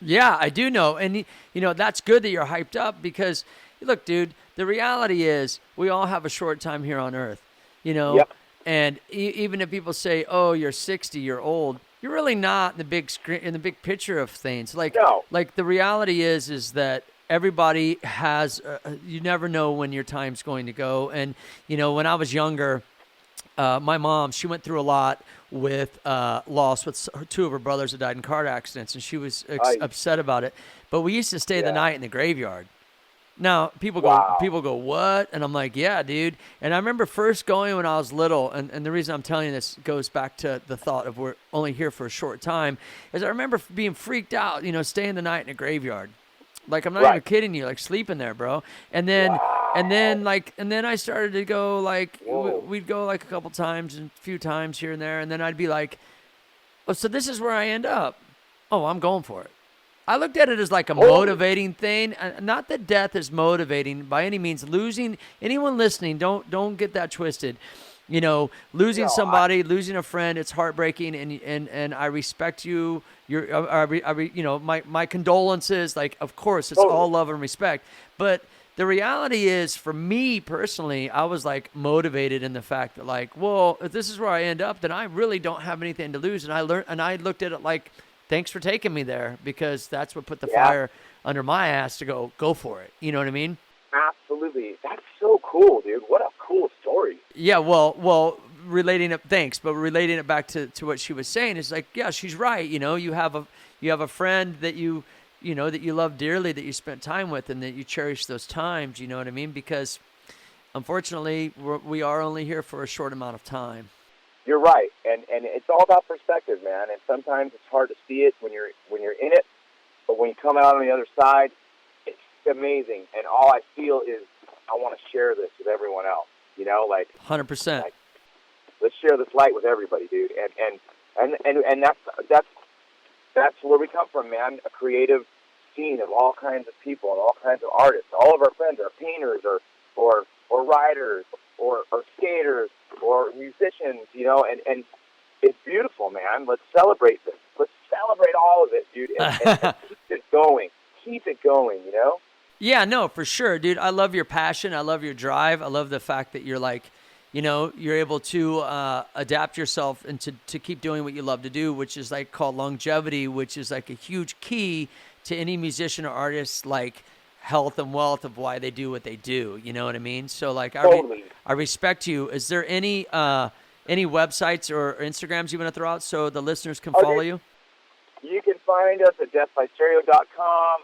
Yeah, I do know. And, that's good that you're hyped up because, look, dude, the reality is we all have a short time here on Earth, Yep. And even if people say, oh, you're 60, you're old, you're really not in the big screen, in the big picture of things. Like the reality is that everybody has, you never know when your time's going to go. And, when I was younger, my mom, she went through a lot with loss with 2 of her brothers that died in car accidents, and she was upset about it. But we used to stay the night in the graveyard. Now, people go, what? And I'm like, yeah, dude. And I remember first going when I was little, and the reason I'm telling you this goes back to the thought of we're only here for a short time, is I remember being freaked out, staying the night in a graveyard. Like, I'm not even kidding you, like sleeping there, bro. And then I started to go, like, we'd go like a couple times and a few times here and there. And then I'd be like, oh, so this is where I end up. Oh, I'm going for it. I looked at it as like a motivating thing. Not that death is motivating by any means. Losing anyone listening, don't get that twisted. You know, losing somebody, losing a friend, it's heartbreaking, and I respect you. You know, my condolences. Like, of course, it's all love and respect. But the reality is, for me personally, I was like motivated in the fact that, like, well, if this is where I end up, then I really don't have anything to lose. And I looked at it like, thanks for taking me there, because that's what put the fire under my ass to go for it. You know what I mean? Absolutely. That's so cool, dude. What a cool story. Yeah, well, relating it, thanks, but relating it back to what she was saying is like, yeah, she's right. You know, you have a friend that you know, that you love dearly, that you spent time with, and that you cherish those times. You know what I mean? Because unfortunately, we are only here for a short amount of time. You're right, and it's all about perspective, man. And sometimes it's hard to see it when you're in it, but when you come out on the other side, it's amazing. And all I feel is I want to share this with everyone else. You know, like 100%. Like, let's share this light with everybody, dude. And that's where we come from, man. A creative scene of all kinds of people and all kinds of artists. All of our friends are painters or writers or skaters or musicians, you know, and it's beautiful, man. Let's celebrate this. Let's celebrate all of it, dude, and keep it going. Keep it going, you know? Yeah, no, for sure, dude. I love your passion. I love your drive. I love the fact that you're like, you know, you're able to adapt yourself and to keep doing what you love to do, which is like called longevity, which is like a huge key to any musician or artist, like health and wealth of why they do what they do. You know what I mean? So like, Totally. I respect you. Is there any websites or Instagrams you want to throw out so the listeners can follow you? You can find us at deathbystereo.com,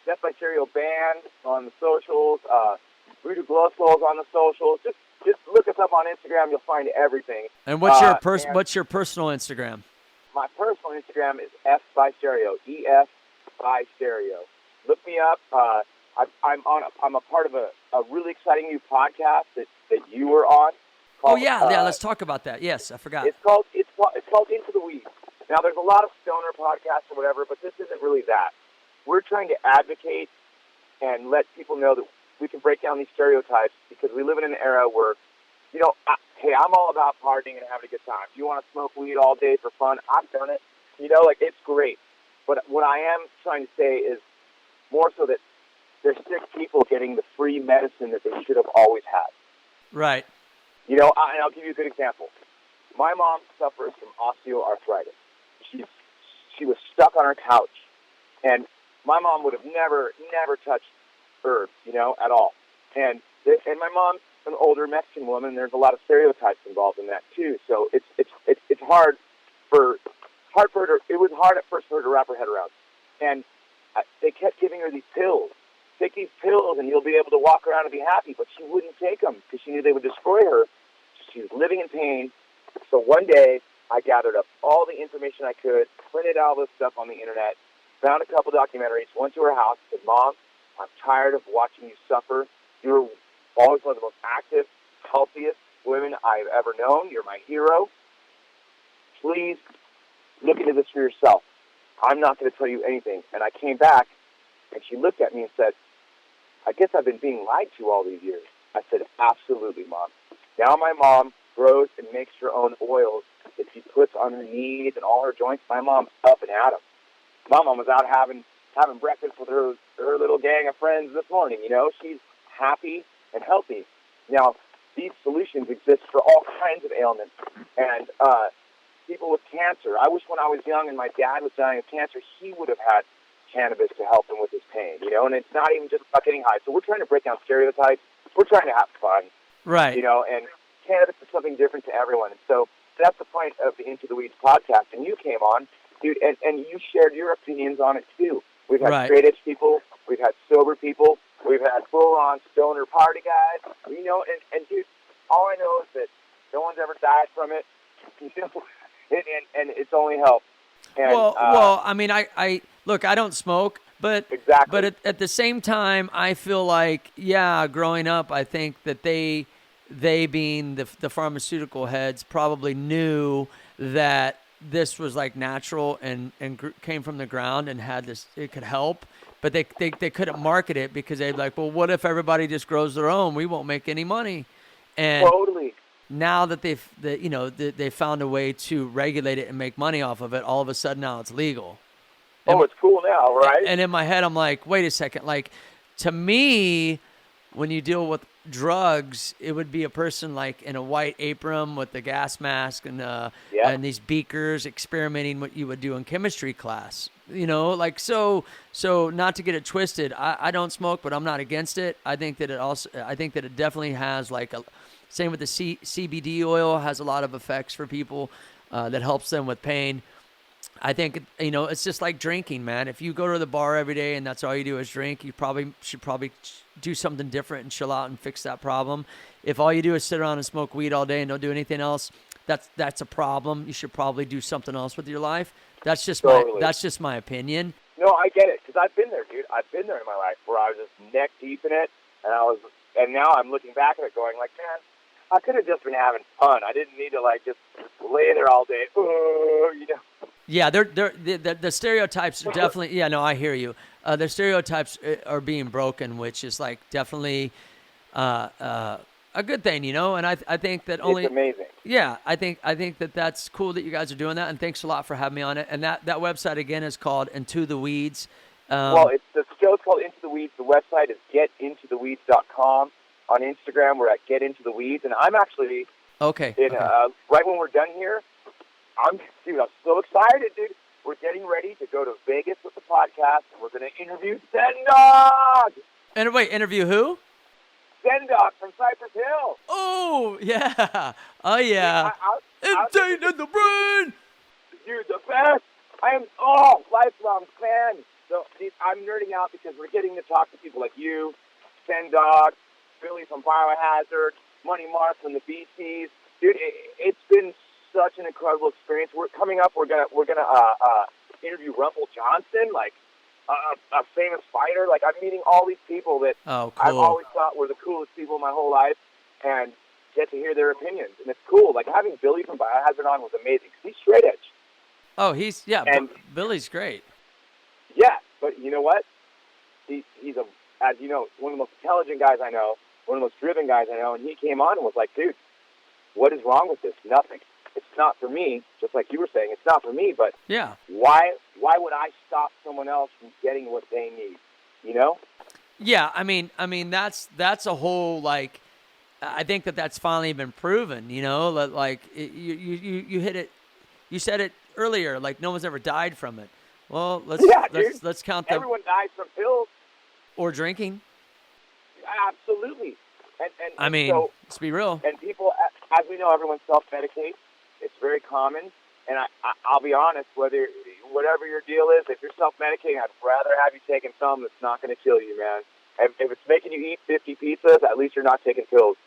Death by Stereo Band on the socials, Voodoo Glow Skulls on the socials. Just look us up on Instagram. You'll find everything. And what's your personal Instagram? My personal Instagram is F by Stereo, EF by Stereo. Look me up. I'm a part of a really exciting new podcast that you were on. Called, let's talk about that. Yes, I forgot. It's called Into the Weeds. Now, there's a lot of stoner podcasts or whatever, but this isn't really that. We're trying to advocate and let people know that we can break down these stereotypes, because we live in an era where, you know, hey, I'm all about partying and having a good time. If you want to smoke weed all day for fun, I've done it. You know, like, it's great. But what I am trying to say is more so that there's sick people getting the free medicine that they should have always had. Right. You know, and I'll give you a good example. My mom suffers from osteoarthritis. She was stuck on her couch, and my mom would have never touched herbs, you know, at all. And my mom's an older Mexican woman, and there's a lot of stereotypes involved in that too. So it's hard for her. It was hard at first for her to wrap her head around. And they kept giving her these pills. Take these pills, and you'll be able to walk around and be happy. But she wouldn't take them because she knew they would destroy her. She was living in pain. So one day, I gathered up all the information I could, printed all this stuff on the internet, found a couple documentaries, went to her house, said, Mom, I'm tired of watching you suffer. You're always one of the most active, healthiest women I've ever known. You're my hero. Please look into this for yourself. I'm not going to tell you anything. And I came back, and she looked at me and said, I guess I've been being lied to all these years. I said, absolutely, Mom. Now my mom grows and makes her own oils that she puts on her knees and all her joints. My mom's up and at 'em. My mom was out having breakfast with her little gang of friends this morning. You know, she's happy and healthy. Now, these solutions exist for all kinds of ailments. And people with cancer, I wish when I was young and my dad was dying of cancer, he would have had cannabis to help him with his pain, you know, and it's not even just about getting high. So we're trying to break down stereotypes. We're trying to have fun. Right. You know, and cannabis is something different to everyone. And so that's the point of the Into the Weeds podcast. And you came on, dude, and you shared your opinions on it too. We've had straight edge people. We've had sober people. We've had full-on stoner party guys. You know, and dude, all I know is that no one's ever died from it. You know, and it's only helped. And, well, I mean, I look, I don't smoke, but exactly. But at the same time, I feel like, yeah, growing up, I think that they being the pharmaceutical heads probably knew that this was like natural and came from the ground and had this, it could help, but they couldn't market it because they'd like, well, what if everybody just grows their own? We won't make any money. And Totally. now that they found a way to regulate it and make money off of it, all of a sudden now it's legal. Oh, it's cool now, right? And in my head, I'm like, wait a second. Like, to me, when you deal with drugs, it would be a person like in a white apron with the gas mask and these beakers experimenting what you would do in chemistry class. You know, like, so not to get it twisted, I don't smoke, but I'm not against it. I think that it definitely has like same with the CBD oil has a lot of effects for people that helps them with pain. I think, it's just like drinking, man. If you go to the bar every day and that's all you do is drink, you should do something different and chill out and fix that problem. If all you do is sit around and smoke weed all day and don't do anything else, that's a problem. You should probably do something else with your life. That's just my opinion. No, I get it, because I've been there, dude. I've been there in my life where I was just neck deep in it, and now I'm looking back at it going like, man, I could have just been having fun. I didn't need to like just lay there all day. Yeah, the stereotypes are definitely. Yeah, no, I hear you. The stereotypes are being broken, which is like definitely a good thing, And I think that only. It's amazing. Yeah, I think that's cool that you guys are doing that, and thanks a lot for having me on it. And that website again is called Into the Weeds. Well, the show's called Into the Weeds. The website is getintotheweeds.com. On Instagram, we're at Get Into the Weeds, and I'm actually right when we're done here. I'm so excited, dude. We're getting ready to go to Vegas with the podcast, and we're going to interview Zendog. And wait, interview who? Zendog from Cypress Hill. Oh yeah, oh yeah. Insane in the brain. Dude, the best. I am lifelong fan. So I'm nerding out because we're getting to talk to people like you, Zendog, Billy from Biohazard, Money Mark from the BCs. Dude, it's been such an incredible experience. We're coming up. We're gonna interview Rumple Johnson, like a famous fighter. Like, I'm meeting all these people that cool. I've always thought were the coolest people in my whole life, and get to hear their opinions. And it's cool. Like, having Billy from Biohazard on was amazing. He's straight edge. Oh, Billy's great. Yeah, but you know what? He's as you know, one of the most intelligent guys I know, one of the most driven guys I know, and he came on and was like, dude, what is wrong with this? Nothing. It's not for me, just like you were saying. It's not for me, but yeah. Why would I stop someone else from getting what they need, Yeah, I mean that's a whole, like, I think that's finally been proven, like you hit it, you said it earlier, like no one's ever died from it. Well, let's count them. Everyone dies from pills. Or drinking. Absolutely. And so, let's be real. And people, as we know, everyone self-medicates. It's very common. And I'll be honest, whatever your deal is, if you're self-medicating, I'd rather have you taking something that's not going to kill you, man. If it's making you eat 50 pizzas, at least you're not taking pills.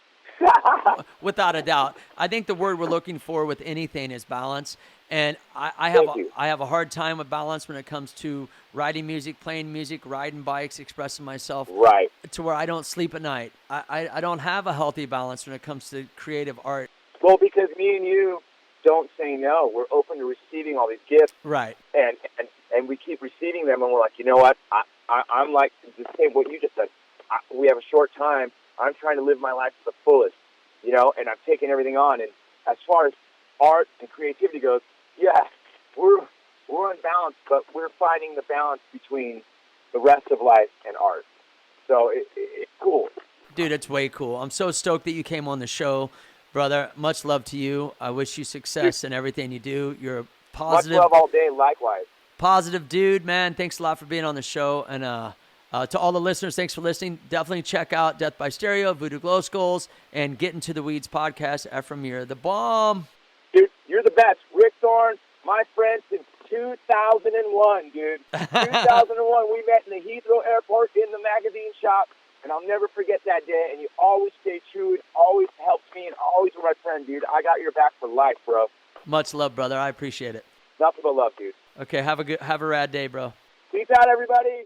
Without a doubt. I think the word we're looking for with anything is balance. And I have a hard time with balance when it comes to writing music, playing music, riding bikes, expressing myself. Right. To where I don't sleep at night. I don't have a healthy balance when it comes to creative art. Well, because me and you don't say no. We're open to receiving all these gifts. Right. And we keep receiving them, and we're like, you know what? I'm like the same what you just said. We have a short time. I'm trying to live my life to the fullest, and I'm taking everything on. And as far as art and creativity goes, yeah, we're unbalanced, but we're finding the balance between the rest of life and art. So it's cool. Dude, it's way cool. I'm so stoked that you came on the show, brother. Much love to you. I wish you success in everything you do. You're a positive. Much love all day, likewise. Positive dude, man. Thanks a lot for being on the show. And to all the listeners, thanks for listening. Definitely check out Death by Stereo, Voodoo Glow Skulls, and Get Into the Weeds podcast. Efrem, you're the bomb. Dude, you're the best. Rick Thorne, my friend since 2001, dude. 2001, we met in the Heathrow Airport in the magazine shop, and I'll never forget that day. And you always stay true and always helped me and always were my friend, dude. I got your back for life, bro. Much love, brother. I appreciate it. Nothing but love, dude. Okay, have a rad day, bro. Peace out, everybody.